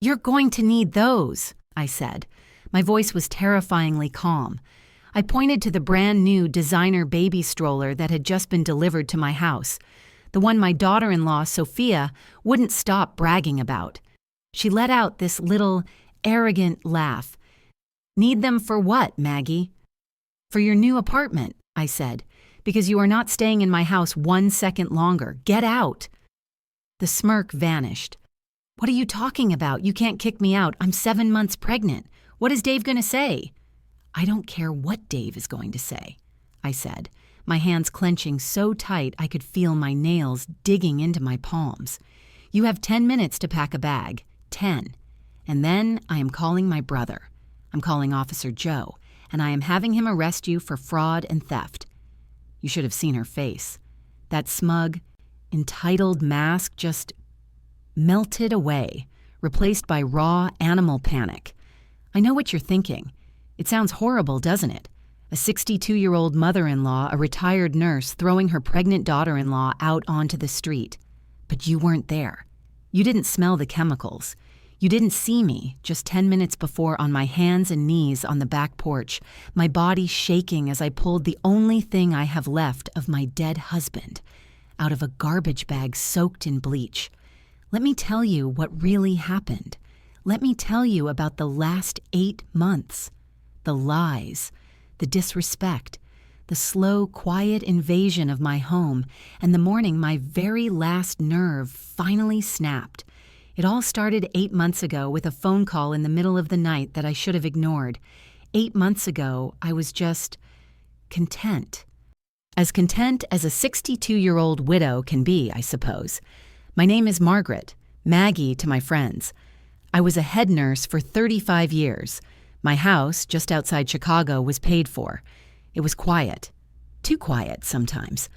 "You're going to need those," I said. My voice was terrifyingly calm. I pointed to the brand new designer baby stroller that had just been delivered to my house, the one my daughter-in-law, Sophia, wouldn't stop bragging about. She let out this little, arrogant laugh. "Need them for what, Maggie?" "For your new apartment," I said, "because you are not staying in my house 1 second longer. Get out!" The smirk vanished. "What are you talking about? You can't kick me out. I'm 7 months pregnant. What is Dave going to say?" "I don't care what Dave is going to say," I said, my hands clenching so tight I could feel my nails digging into my palms. "You have 10 minutes to pack a bag. 10. And then I am calling my brother. I'm calling Officer Joe, and I am having him arrest you for fraud and theft." You should have seen her face. That smug, entitled mask just melted away, replaced by raw animal panic. I know what you're thinking. It sounds horrible, doesn't it? A 62-year-old mother-in-law, a retired nurse, throwing her pregnant daughter-in-law out onto the street. But you weren't there. You didn't smell the chemicals. You didn't see me just 10 minutes before on my hands and knees on the back porch, my body shaking as I pulled the only thing I have left of my dead husband out of a garbage bag soaked in bleach. Let me tell you what really happened. Let me tell you about the last 8 months. The lies, the disrespect, the slow, quiet invasion of my home, and the morning my very last nerve finally snapped. It all started 8 months ago with a phone call in the middle of the night that I should have ignored. 8 months ago, I was just content. As content as a 62-year-old widow can be, I suppose. My name is Margaret, Maggie to my friends. I was a head nurse for 35 years. My house, just outside Chicago, was paid for. It was quiet. Too quiet sometimes.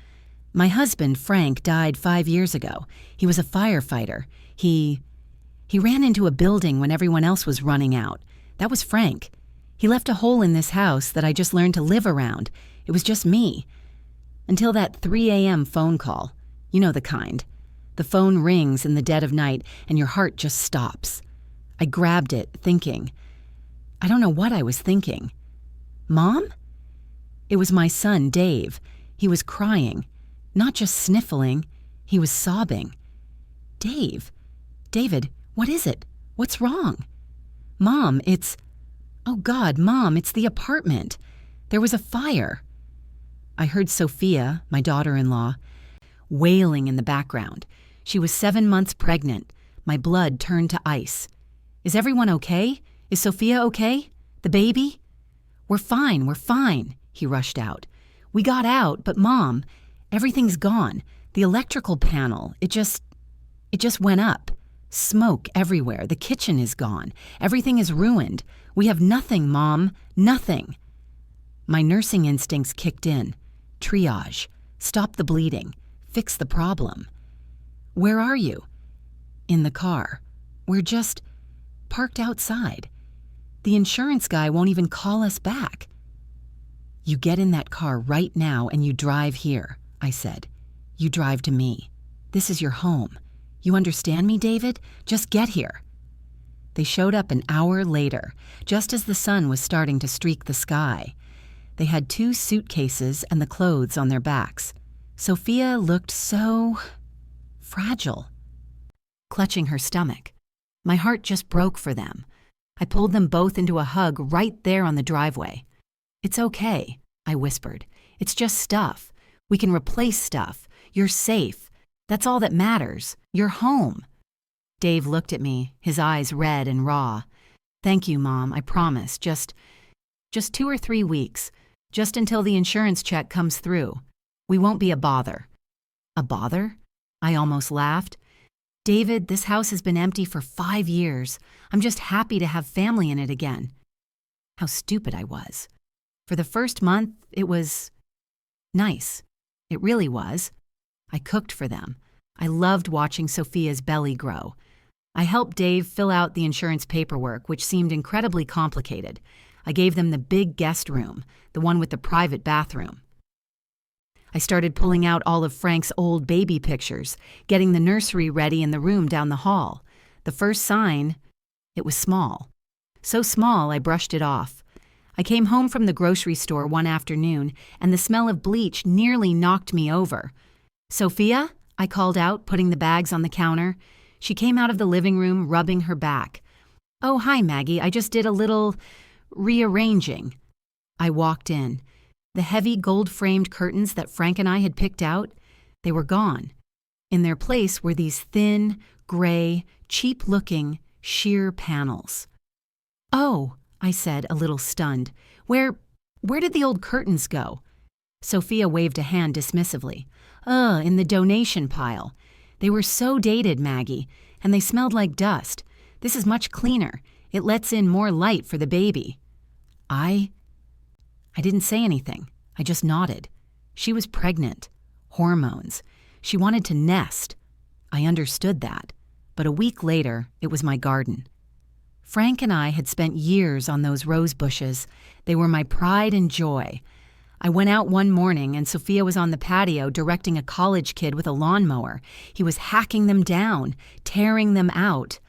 My husband, Frank, died 5 years ago. He was a firefighter. He ran into a building when everyone else was running out. That was Frank. He left a hole in this house that I just learned to live around. It was just me. Until that 3 a.m. phone call. You know the kind. The phone rings in the dead of night and your heart just stops. I grabbed it, thinking. I don't know what I was thinking. Mom? It was my son, Dave. He was crying. Not just sniffling. He was sobbing. "Dave? David, what is it? What's wrong?" "Mom, it's... Oh God, Mom, it's the apartment. There was a fire." I heard Sophia, my daughter-in-law, wailing in the background. She was 7 months pregnant. My blood turned to ice. "Is everyone okay? Is Sophia okay? The baby?" We're fine, he rushed out. "We got out, but Mom, everything's gone. The electrical panel, it just went up. Smoke everywhere. The kitchen is gone. Everything is ruined. We have nothing, Mom, nothing." My nursing instincts kicked in. Triage. Stop the bleeding. Fix the problem. "Where are you?" "In the car. We're just parked outside. The insurance guy won't even call us back." "You get in that car right now and you drive here," I said. "You drive to me. This is your home. You understand me, David? Just get here." They showed up an hour later, just as the sun was starting to streak the sky. They had 2 suitcases and the clothes on their backs. Sophia looked so fragile, clutching her stomach. My heart just broke for them. I pulled them both into a hug right there on the driveway. "It's okay," I whispered. "It's just stuff. We can replace stuff. You're safe. That's all that matters. You're home." Dave looked at me, his eyes red and raw. "Thank you, Mom, I promise. Just 2 or 3 weeks. Just until the insurance check comes through. We won't be a bother." "A bother?" I almost laughed. "David, this house has been empty for 5 years. I'm just happy to have family in it again." How stupid I was. For the first month, it was nice. It really was. I cooked for them. I loved watching Sophia's belly grow. I helped Dave fill out the insurance paperwork, which seemed incredibly complicated. I gave them the big guest room, the one with the private bathroom. I started pulling out all of Frank's old baby pictures, getting the nursery ready in the room down the hall. The first sign, It was small. So small I brushed it off. I came home from the grocery store one afternoon, and the smell of bleach nearly knocked me over. "Sophia?" I called out, putting the bags on the counter. She came out of the living room, rubbing her back. "Oh, hi, Maggie. I just did a little rearranging." I walked in. The heavy gold-framed curtains that Frank and I had picked out, they were gone. In their place were these thin, gray, cheap-looking, sheer panels. "Oh," I said, a little stunned. Where did the old curtains go?" Sophia waved a hand dismissively. In the donation pile. They were so dated, Maggie, and they smelled like dust. This is much cleaner. It lets in more light for the baby." I didn't say anything. I just nodded. She was pregnant. Hormones. She wanted to nest. I understood that. But a week later, it was my garden. Frank and I had spent years on those rose bushes. They were my pride and joy. I went out one morning and Sophia was on the patio directing a college kid with a lawnmower. He was hacking them down, tearing them out.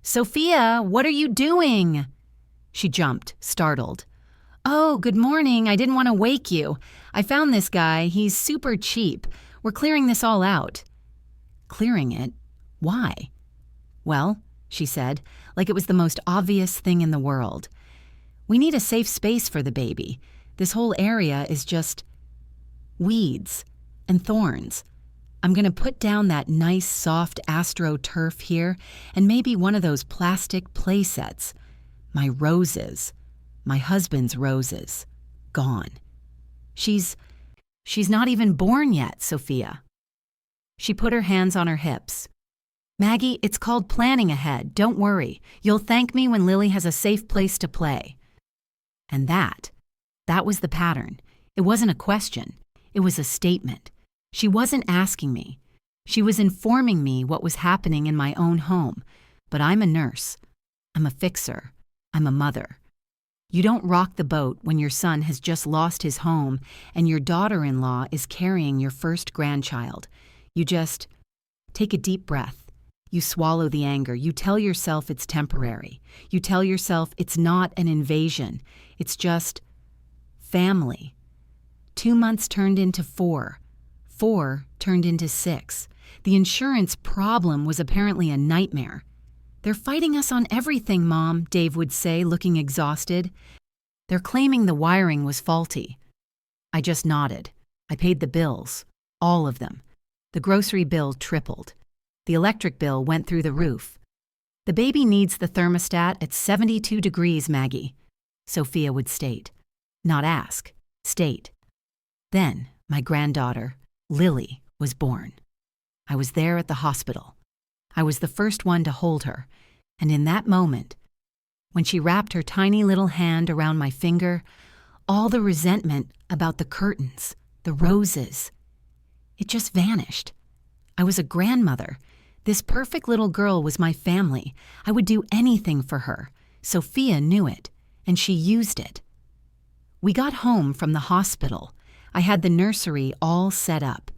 "Sophia, what are you doing?" She jumped, startled. "Oh, good morning. I didn't want to wake you. I found this guy. He's super cheap. We're clearing this all out." "Clearing it? Why?" "Well," she said, like it was the most obvious thing in the world. "We need a safe space for the baby. This whole area is just weeds and thorns. I'm going to put down that nice, soft astroturf here and maybe one of those plastic play sets. My roses, my husband's roses, gone. She's not even born yet, Sophia." She put her hands on her hips. "Maggie, it's called planning ahead. Don't worry. You'll thank me when Lily has a safe place to play." And that was the pattern. It wasn't a question. It was a statement. She wasn't asking me. She was informing me what was happening in my own home. But I'm a nurse. I'm a fixer. I'm a mother. You don't rock the boat when your son has just lost his home and your daughter-in-law is carrying your first grandchild. You just take a deep breath. You swallow the anger. You tell yourself it's temporary. You tell yourself it's not an invasion. It's just family. 2 months turned into 4. 4 turned into 6. The insurance problem was apparently a nightmare. "They're fighting us on everything, Mom," Dave would say, looking exhausted. "They're claiming the wiring was faulty." I just nodded. I paid the bills. All of them. The grocery bill tripled. The electric bill went through the roof. "The baby needs the thermostat at 72 degrees, Maggie," Sophia would state. Not ask, state. Then my granddaughter, Lily, was born. I was there at the hospital. I was the first one to hold her, and in that moment, when she wrapped her tiny little hand around my finger, all the resentment about the curtains, the roses, it just vanished. I was a grandmother. This perfect little girl was my family. I would do anything for her. Sophia knew it, and she used it. We got home from the hospital. I had the nursery all set up.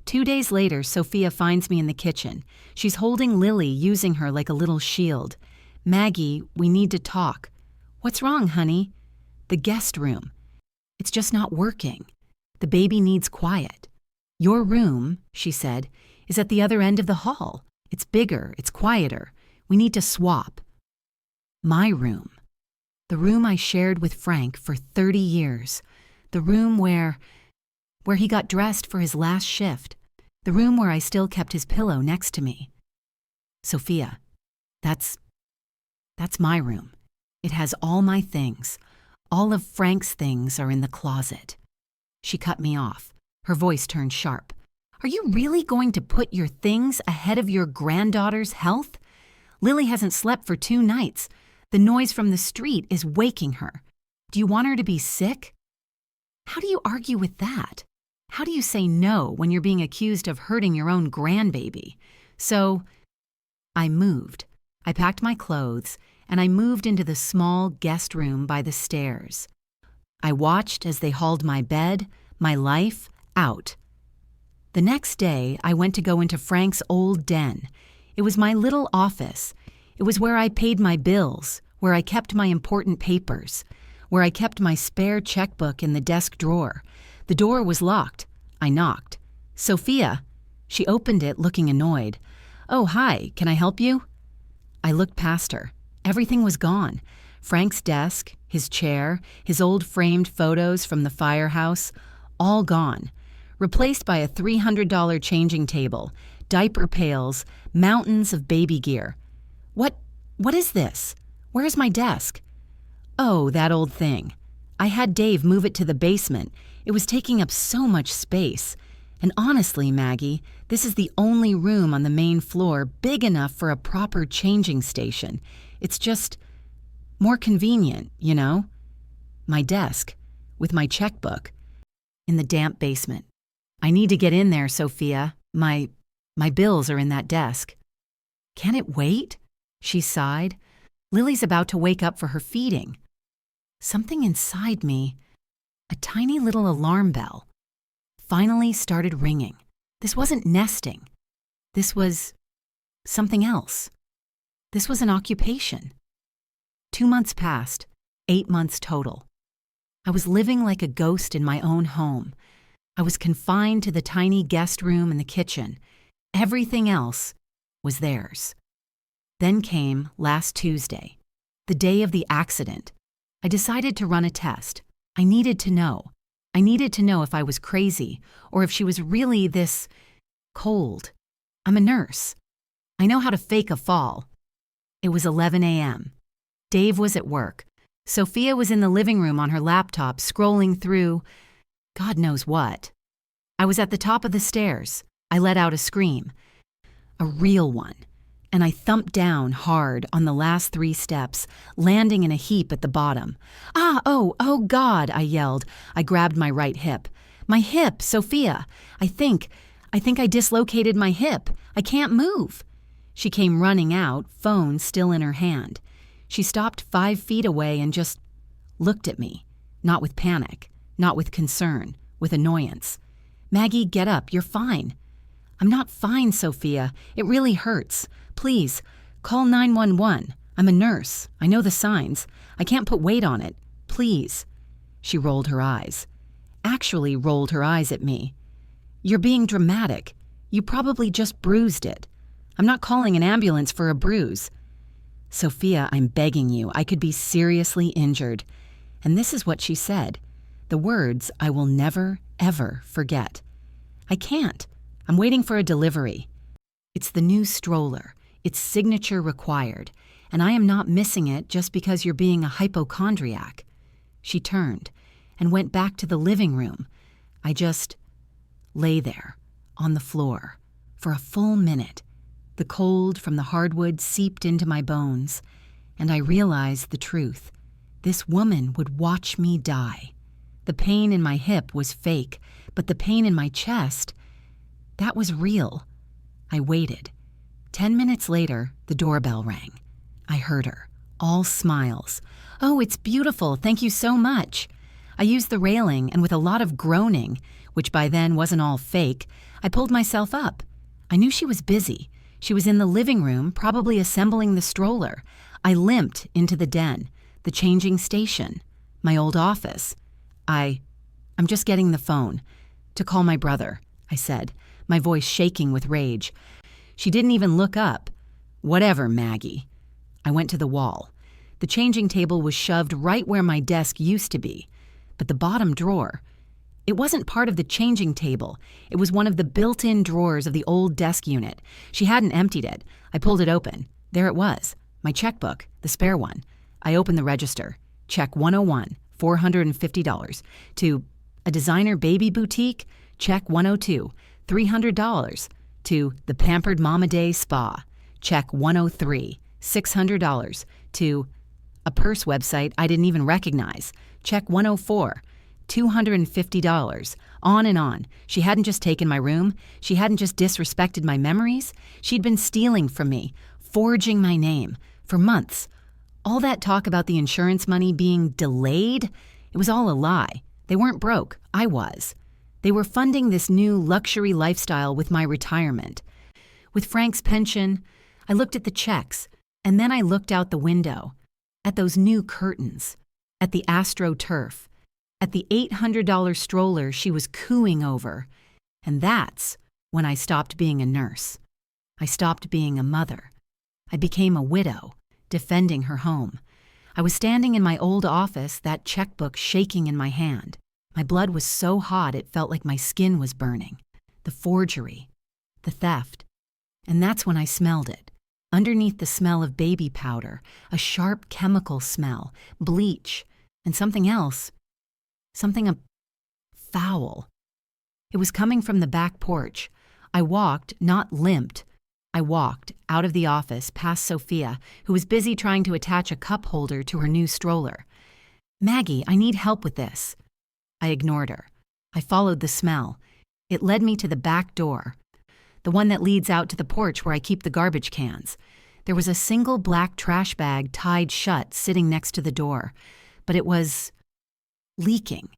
2 days later, Sophia finds me in the kitchen. She's holding Lily, using her like a little shield. "Maggie, we need to talk." "What's wrong, honey?" "The guest room. It's just not working. The baby needs quiet." "Your room," she said, "is at the other end of the hall. It's bigger, it's quieter. We need to swap." My room. The room I shared with Frank for 30 years. The room where he got dressed for his last shift. The room where I still kept his pillow next to me. "Sophia, that's my room. It has all my things. All of Frank's things are in the closet." She cut me off. Her voice turned sharp. "Are you really going to put your things ahead of your granddaughter's health? Lily hasn't slept for 2 nights. The noise from the street is waking her. Do you want her to be sick?" How do you argue with that? How do you say no when you're being accused of hurting your own grandbaby? So I moved. I packed my clothes, and I moved into the small guest room by the stairs. I watched as they hauled my bed, my life, out. The next day, I went to go into Frank's old den. It was my little office. It was where I paid my bills, where I kept my important papers, where I kept my spare checkbook in the desk drawer. The door was locked. I knocked. "Sophia." She opened it, looking annoyed. "Oh, hi, can I help you?" I looked past her. Everything was gone. Frank's desk, his chair, his old framed photos from the firehouse, all gone. Replaced by a $300 changing table, diaper pails, mountains of baby gear. What is this? Where's my desk? Oh, that old thing. I had Dave move it to the basement. It was taking up so much space. And honestly, Maggie, this is the only room on the main floor big enough for a proper changing station. It's just more convenient, you know? My desk, with my checkbook, in the damp basement. I need to get in there, Sophia. My bills are in that desk. Can it wait? She sighed. Lily's about to wake up for her feeding. Something inside me, a tiny little alarm bell, finally started ringing. This wasn't nesting. This was something else. This was an occupation. 2 months passed, 8 months total. I was living like a ghost in my own home. I was confined to the tiny guest room and the kitchen. Everything else was theirs. Then came last Tuesday, the day of the accident. I decided to run a test. I needed to know. I needed to know if I was crazy or if she was really this cold. I'm a nurse. I know how to fake a fall. It was 11 a.m. Dave was at work. Sophia was in the living room on her laptop scrolling through God knows what. I was at the top of the stairs. I let out a scream. A real one. And I thumped down hard on the last 3 steps, landing in a heap at the bottom. Oh God, I yelled. I grabbed my right hip. My hip, Sophia. I think I dislocated my hip. I can't move. She came running out, phone still in her hand. She stopped 5 feet away and just looked at me, not with panic, not with concern, with annoyance. "Maggie, get up. You're fine." "I'm not fine, Sophia. It really hurts. Please, call 911. I'm a nurse. I know the signs. I can't put weight on it. Please." She rolled her eyes. Actually rolled her eyes at me. "You're being dramatic. You probably just bruised it. I'm not calling an ambulance for a bruise." "Sophia, I'm begging you. I could be seriously injured." And this is what she said. The words I will never, ever forget. "I can't. I'm waiting for a delivery. It's the new stroller. It's signature required, and I am not missing it just because you're being a hypochondriac." She turned and went back to the living room. I just lay there, on the floor, for a full minute. The cold from the hardwood seeped into my bones, and I realized the truth. This woman would watch me die. The pain in my hip was fake, but the pain in my chest, that was real. I waited. 10 minutes later, the doorbell rang. I heard her, all smiles. "Oh, it's beautiful. Thank you so much." I used the railing, and with a lot of groaning, which by then wasn't all fake, I pulled myself up. I knew she was busy. She was in the living room, probably assembling the stroller. I limped into the den, the changing station, my old office. I'm just getting the phone. To call my brother, I said, my voice shaking with rage. She didn't even look up. "Whatever, Maggie." I went to the wall. The changing table was shoved right where my desk used to be. But the bottom drawer, it wasn't part of the changing table. It was one of the built-in drawers of the old desk unit. She hadn't emptied it. I pulled it open. There it was, my checkbook, the spare one. I opened the register. Check 101, $450. To a designer baby boutique, check 102, $300. To the Pampered Mama Day Spa, check 103, $600. To a purse website I didn't even recognize, check 104, $250. On and on. She hadn't just taken my room. She hadn't just disrespected my memories. She'd been stealing from me, forging my name, for months. All that talk about the insurance money being delayed, it was all a lie. They weren't broke. I was. They were funding this new luxury lifestyle with my retirement. With Frank's pension, I looked at the checks. And then I looked out the window, at those new curtains, at the AstroTurf, at the $800 stroller she was cooing over. And that's when I stopped being a nurse. I stopped being a mother. I became a widow, defending her home. I was standing in my old office, that checkbook shaking in my hand. My blood was so hot it felt like my skin was burning. The forgery, the theft. And that's when I smelled it. Underneath the smell of baby powder, a sharp chemical smell, bleach, and something else. Something foul. It was coming from the back porch. I walked, not limped. I walked out of the office past Sophia, who was busy trying to attach a cup holder to her new stroller. "Maggie, I need help with this." I ignored her. I followed the smell. It led me to the back door, the one that leads out to the porch where I keep the garbage cans. There was a single black trash bag tied shut sitting next to the door, but it was leaking.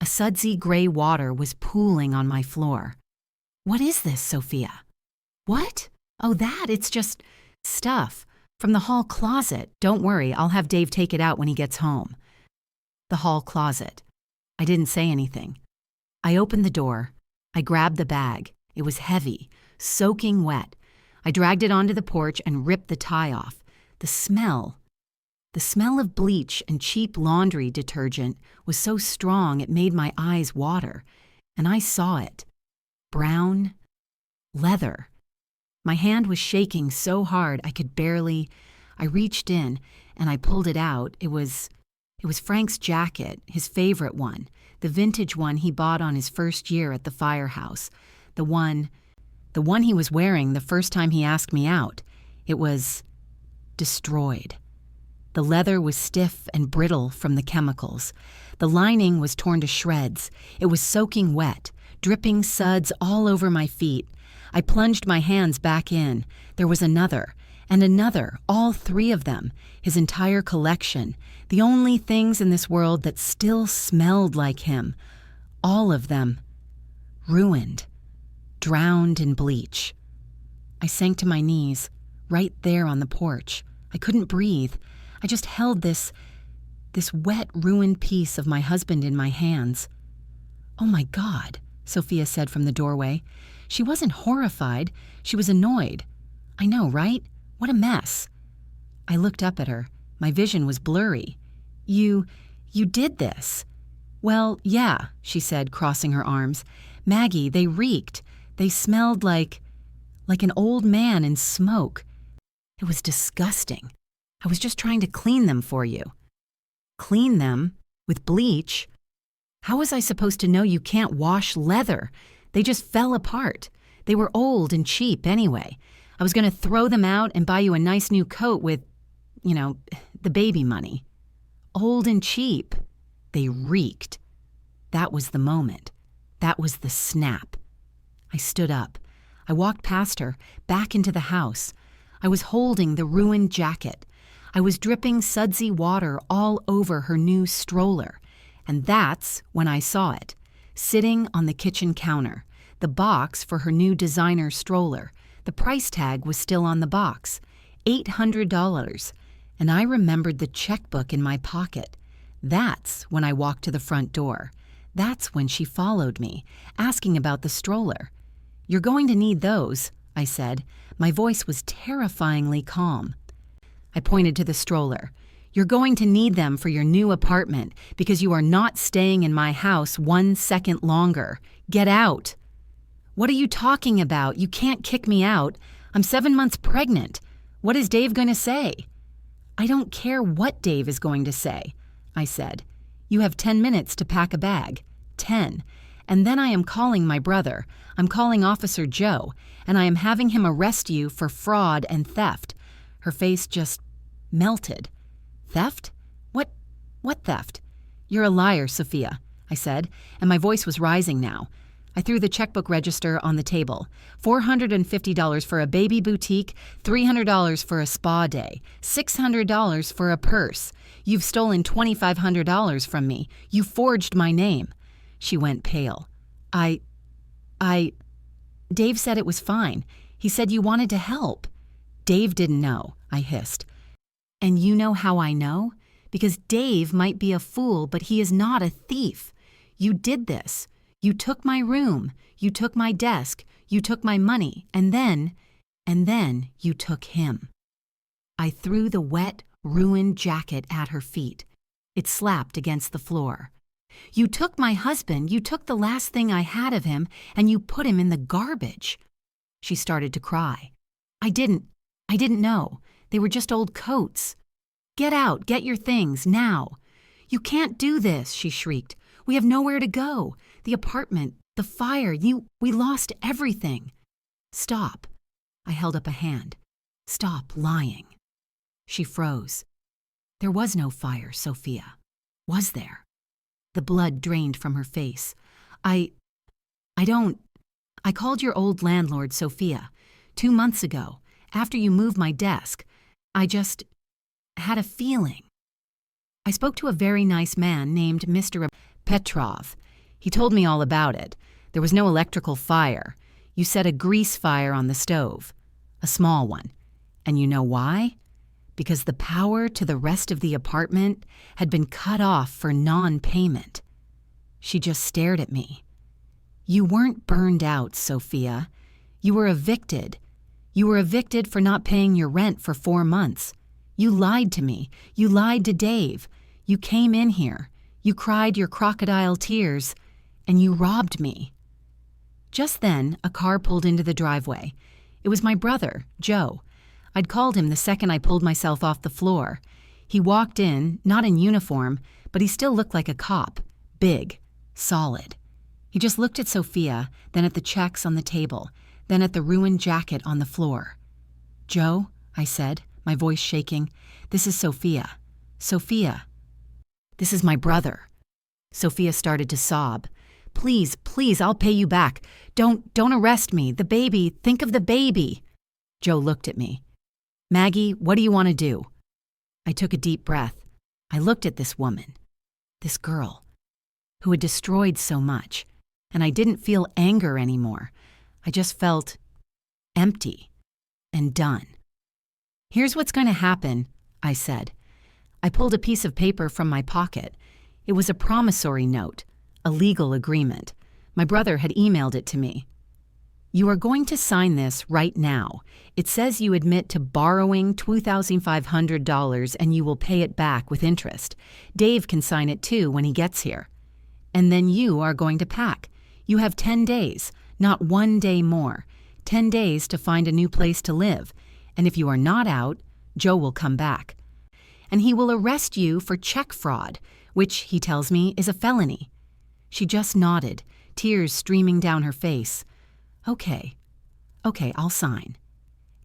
A sudsy gray water was pooling on my floor. "What is this, Sophia?" "What? Oh, it's just stuff from the hall closet. Don't worry, I'll have Dave take it out when he gets home." The hall closet. I didn't say anything. I opened the door. I grabbed the bag. It was heavy, soaking wet. I dragged it onto the porch and ripped the tie off. The smell of bleach and cheap laundry detergent was so strong it made my eyes water. And I saw it. Brown leather. My hand was shaking so hard I could barely. I reached in and I pulled it out. It was Frank's jacket, his favorite one, the vintage one he bought on his first year at the firehouse. The one he was wearing the first time he asked me out. It was destroyed. The leather was stiff and brittle from the chemicals. The lining was torn to shreds. It was soaking wet, dripping suds all over my feet. I plunged my hands back in. There was another, and another, all three of them, his entire collection, the only things in this world that still smelled like him. All of them ruined, drowned in bleach. I sank to my knees, right there on the porch. I couldn't breathe. I just held this wet, ruined piece of my husband in my hands. "Oh my God," Sophia said from the doorway. She wasn't horrified. She was annoyed. "I know, right? What a mess." I looked up at her. My vision was blurry. You did this." "Well, yeah," she said, crossing her arms. "Maggie, they reeked. They smelled like an old man in smoke. It was disgusting. I was just trying to clean them for you." "Clean them? With bleach? How was I supposed to know you can't wash leather? They just fell apart. They were old and cheap anyway. I was going to throw them out and buy you a nice new coat with, the baby money. Old and cheap. They reeked." That was the moment. That was the snap. I stood up. I walked past her, back into the house. I was holding the ruined jacket. I was dripping sudsy water all over her new stroller. And that's when I saw it, sitting on the kitchen counter, the box for her new designer stroller. The price tag was still on the box, $800. And I remembered the checkbook in my pocket. That's when I walked to the front door. That's when she followed me, asking about the stroller. "You're going to need those," I said. My voice was terrifyingly calm. I pointed to the stroller. "You're going to need them for your new apartment because you are not staying in my house 1 second longer. Get out." "What are you talking about? You can't kick me out. I'm 7 months pregnant. What is Dave going to say?" "I don't care what Dave is going to say," I said. "You have 10 minutes to pack a bag. 10. And then I am calling my brother. I'm calling Officer Joe, and I am having him arrest you for fraud and theft." Her face just melted. "Theft? What theft?" "You're a liar, Sophia," I said, and my voice was rising now. I threw the checkbook register on the table. $450 for a baby boutique, $300 for a spa day, $600 for a purse. You've stolen $2,500 from me. You forged my name. She went pale. Dave said it was fine. He said you wanted to help." Dave didn't know, I hissed. And you know how I know? Because Dave might be a fool, but he is not a thief. You did this. You took my room. You took my desk. You took my money. And then you took him. I threw the wet, ruined jacket at her feet. It slapped against the floor. You took my husband. You took the last thing I had of him, and you put him in the garbage. She started to cry. I didn't know. They were just old coats. Get out, get your things, now. You can't do this, she shrieked. We have nowhere to go. The apartment, the fire, we lost everything. Stop. I held up a hand. Stop lying. She froze. There was no fire, Sophia. Was there? The blood drained from her face. I called your old landlord, Sophia, 2 months ago, after you moved my desk. I just had a feeling. I spoke to a very nice man named Mr. Petrov. He told me all about it. There was no electrical fire. You set a grease fire on the stove, a small one. And you know why? Because the power to the rest of the apartment had been cut off for non-payment. She just stared at me. You weren't burned out, Sophia. You were evicted. You were evicted for not paying your rent for 4 months. You lied to me. You lied to Dave. You came in here. You cried your crocodile tears, and you robbed me. Just then, a car pulled into the driveway. It was my brother, Joe. I'd called him the second I pulled myself off the floor. He walked in, not in uniform, but he still looked like a cop. Big, solid. He just looked at Sophia, then at the checks on the table, then at the ruined jacket on the floor. Joe, I said, my voice shaking, this is Sophia. Sophia. This is my brother. Sophia started to sob. Please, please, I'll pay you back. Don't arrest me. The baby, think of the baby. Joe looked at me. Maggie, what do you want to do? I took a deep breath. I looked at this woman, this girl, who had destroyed so much, and I didn't feel anger anymore. I just felt empty and done. Here's what's going to happen, I said. I pulled a piece of paper from my pocket. It was a promissory note, a legal agreement. My brother had emailed it to me. You are going to sign this right now. It says you admit to borrowing $2,500 and you will pay it back with interest. Dave can sign it too when he gets here. And then you are going to pack. You have 10 days, not 1 day more. 10 days to find a new place to live. And if you are not out, Joe will come back. And he will arrest you for check fraud, which, he tells me, is a felony. She just nodded, tears streaming down her face. Okay, I'll sign.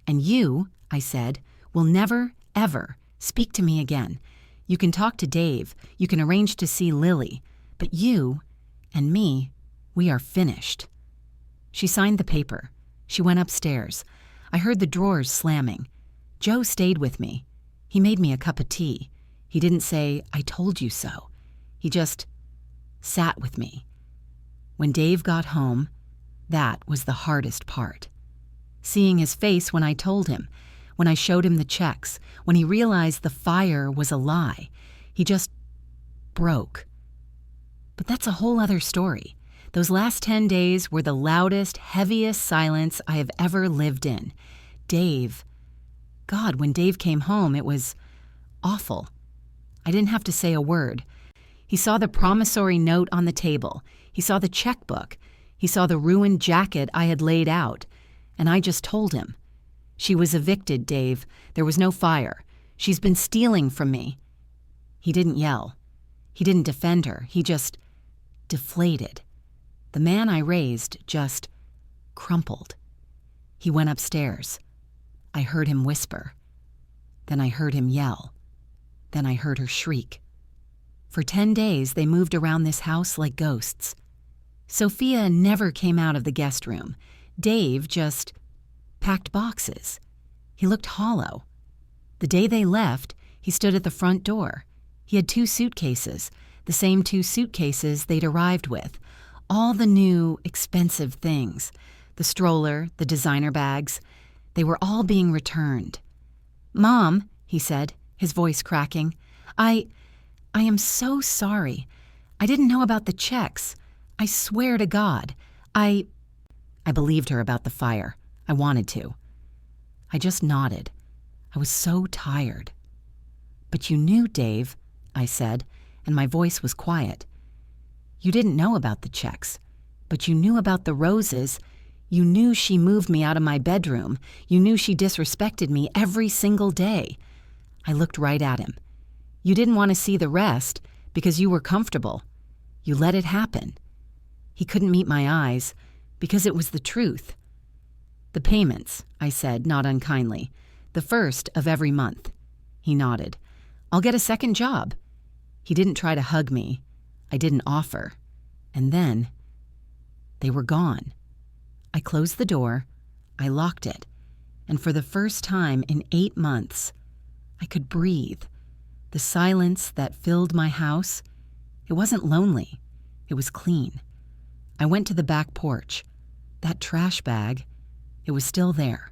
And you, I said, will never, ever speak to me again. You can talk to Dave, you can arrange to see Lily, but you and me, we are finished. She signed the paper. She went upstairs. I heard the drawers slamming. Joe stayed with me. He made me a cup of tea. He didn't say, I told you so. He just sat with me. When Dave got home, that was the hardest part. Seeing his face when I told him, when I showed him the checks, when he realized the fire was a lie, he just broke. But that's a whole other story. Those last 10 days were the loudest, heaviest silence I have ever lived in. Dave. God, when Dave came home, it was awful. I didn't have to say a word. He saw the promissory note on the table. He saw the checkbook. He saw the ruined jacket I had laid out. And I just told him. She was evicted, Dave. There was no fire. She's been stealing from me. He didn't yell. He didn't defend her. He just deflated. The man I raised just crumpled. He went upstairs. I heard him whisper. Then I heard him yell. Then I heard her shriek. For 10 days, they moved around this house like ghosts. Sophia never came out of the guest room. Dave just packed boxes. He looked hollow. The day they left, he stood at the front door. He had 2 suitcases, the same 2 suitcases they'd arrived with. All the new, expensive things. The stroller, the designer bags. They were all being returned. "Mom," he said, his voice cracking, I am so sorry. I didn't know about the checks. I swear to God. I believed her about the fire. I wanted to. I just nodded. I was so tired. "But you knew, Dave," I said, and my voice was quiet. "You didn't know about the checks, but you knew about the roses. You knew she moved me out of my bedroom. You knew she disrespected me every single day." I looked right at him. "You didn't want to see the rest because you were comfortable. You let it happen." He couldn't meet my eyes because it was the truth. "The payments," I said, not unkindly. "The first of every month." He nodded. "I'll get a second job." He didn't try to hug me. I didn't offer. And then they were gone. I closed the door. I locked it. And for the first time in 8 months, I could breathe. The silence that filled my house, it wasn't lonely. It was clean. I went to the back porch. That trash bag, it was still there.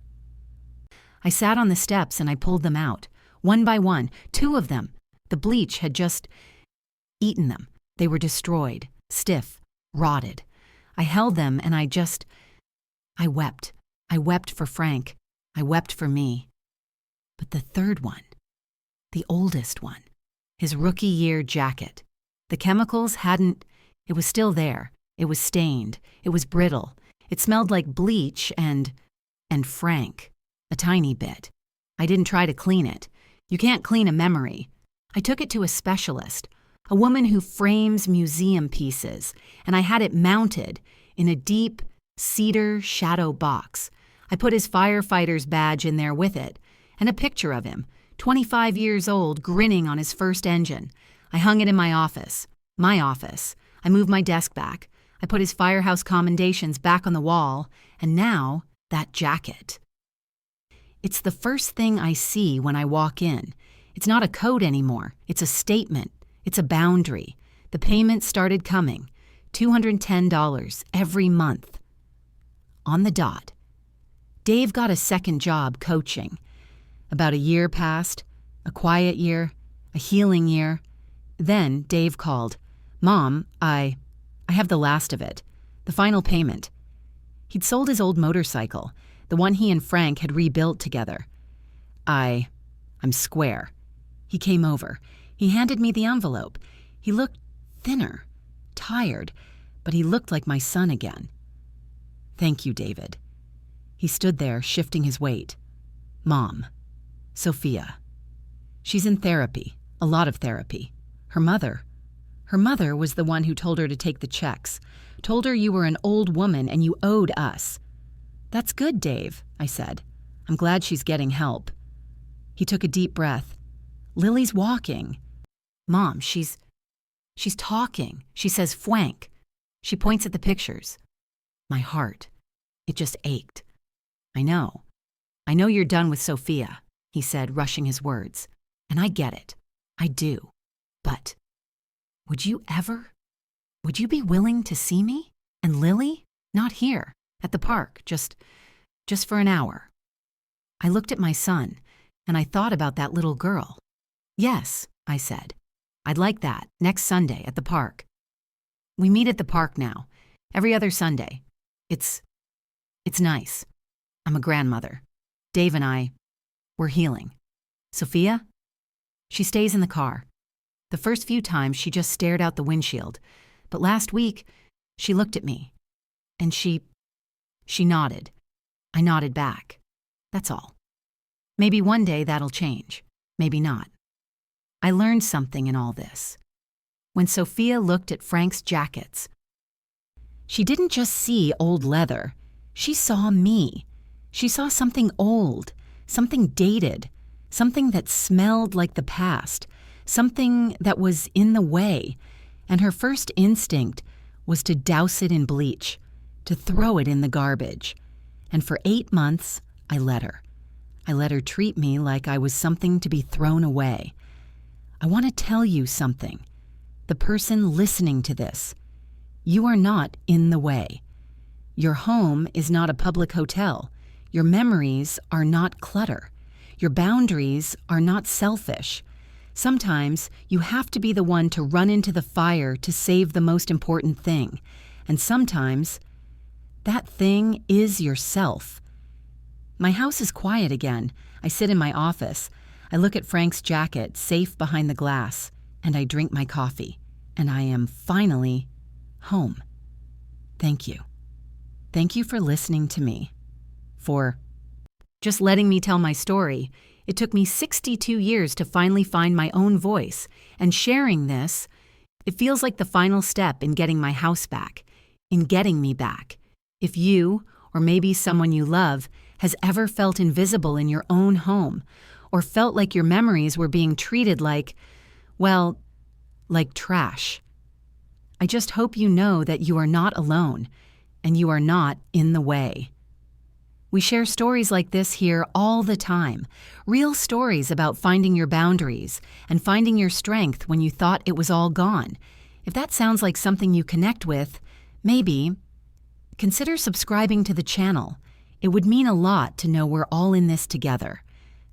I sat on the steps and I pulled them out. One by one, 2 of them. The bleach had just eaten them. They were destroyed, stiff, rotted. I held them and I wept. I wept for Frank. I wept for me. But the third one, the oldest one, his rookie year jacket. The chemicals it was still there. It was stained. It was brittle. It smelled like bleach and Frank, a tiny bit. I didn't try to clean it. You can't clean a memory. I took it to a specialist, a woman who frames museum pieces, and I had it mounted in a deep cedar shadow box. I put his firefighter's badge in there with it, and a picture of him, 25 years old, grinning on his first engine. I hung it in my office. I moved my desk back. I put his firehouse commendations back on the wall, and now that jacket. It's the first thing I see when I walk in. It's not a code anymore. It's a statement. It's a boundary. The payment started coming. $210 every month. On the dot. Dave got a second job coaching. About a year passed, a quiet year, a healing year. Then Dave called. "Mom, I have the last of it. The final payment." He'd sold his old motorcycle, the one he and Frank had rebuilt together. I'm square. He came over. He handed me the envelope. He looked thinner, tired, but he looked like my son again. "Thank you, David." He stood there, shifting his weight. "Mom, Sophia. She's in therapy, a lot of therapy. Her mother was the one who told her to take the checks, told her you were an old woman and you owed us." "That's good, Dave," I said. "I'm glad she's getting help." He took a deep breath. "Lily's walking." "Mom, she's talking. She says Fwank." She points at the pictures. My heart, it just ached. I know you're done with Sophia," he said, rushing his words. "And I get it. I do. But would you be willing to see me? And Lily? Not here, at the park, just for an hour." I looked at my son, and I thought about that little girl. "Yes," I said. "I'd like that, next Sunday at the park." We meet at the park now, every other Sunday. It's nice. I'm a grandmother. Dave and we're healing. Sophia? She stays in the car. The first few times she just stared out the windshield, but last week she looked at me, and she nodded. I nodded back. That's all. Maybe one day that'll change. Maybe not. I learned something in all this. When Sophia looked at Frank's jackets, she didn't just see old leather. She saw me. She saw something old, something dated, something that smelled like the past, something that was in the way, and her first instinct was to douse it in bleach, to throw it in the garbage. And for 8 months, I let her. I let her treat me like I was something to be thrown away. I want to tell you something. The person listening to this, you are not in the way. Your home is not a public hotel. Your memories are not clutter. Your boundaries are not selfish. Sometimes you have to be the one to run into the fire to save the most important thing. And sometimes that thing is yourself. My house is quiet again. I sit in my office. I look at Frank's jacket, safe behind the glass, and I drink my coffee. And I am finally home. Thank you. Thank you for listening to me. For just letting me tell my story. It took me 62 years to finally find my own voice, and sharing this, it feels like the final step in getting my house back, in getting me back. If you, or maybe someone you love, has ever felt invisible in your own home, or felt like your memories were being treated like, well, like trash, I just hope you know that you are not alone, and you are not in the way. We share stories like this here all the time, real stories about finding your boundaries and finding your strength when you thought it was all gone. If that sounds like something you connect with, maybe consider subscribing to the channel. It would mean a lot to know we're all in this together.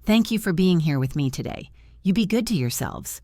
Thank you for being here with me today. You be good to yourselves.